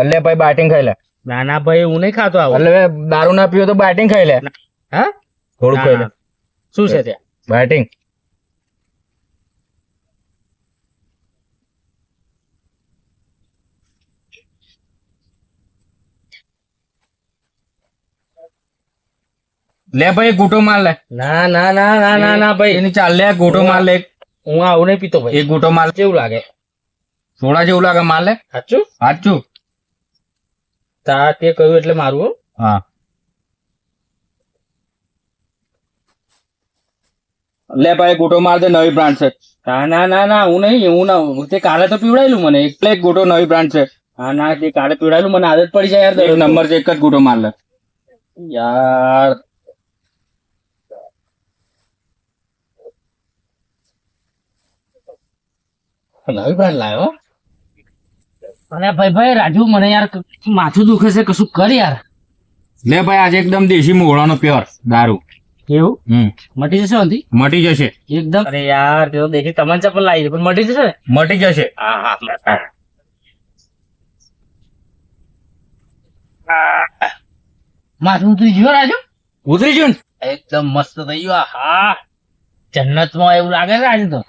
એટલે ભાઈ બાટિંગ ખાઈ લે. ના ના ભાઈ હું નહીં ખાતો આવું. એટલે દારૂ ના પીવો તો બાટિંગ ખાઈ લે. હા થોડું ખાઈ લે. શું છે ત્યાં બાટિંગ લે ભાઈ ગોટો માર લે. ના ના ના ના ના ના ભાઈ એની ચાલ લે ગોટો માર લે. હું આવું નહીં પીતો ભાઈ. એક ગોટો માર. કેવું લાગે સોડા જેવું લાગે માર લે. સાચું સાચું. તા તે કહ્યું એટલે મારું હો. હા લે ભાઈ ગોટો માર દે. નવી બ્રાન્ડ છે. ના ના ના ના હું નહીં હું ના તે કાલે તો પીવડાયેલું મને એટલે એક ગોટો નવી બ્રાન્ડ છે. હા ના તે કાલે પીવડાયેલું મને આદત પડી જાય યાર એક દરરોજ. નંબર છે. એક જ ગોટો માર લે. યાર નવી બ્રાન્ડ લાવ્યો અને ભાઈ રાજુ મને યાર માથું દુખે છે કશું કર યાર. લે ભાઈ આજે એકદમ દેશી મોહળાનો પ્યોર દારૂ. એવું મટી જશે આથી મટી જશે. એકદમ. અરે યાર તે તો દેખી તમાચા પણ લાવી છે પણ મટી જશે ને. મટી જશે. હા હા માથું ઉતરી ગયો રાજુ. ઉતરી ગયું ને. એકદમ મસ્ત થઈ ગયું. હા જન્નતમાં એવું લાગે છે આજે તો.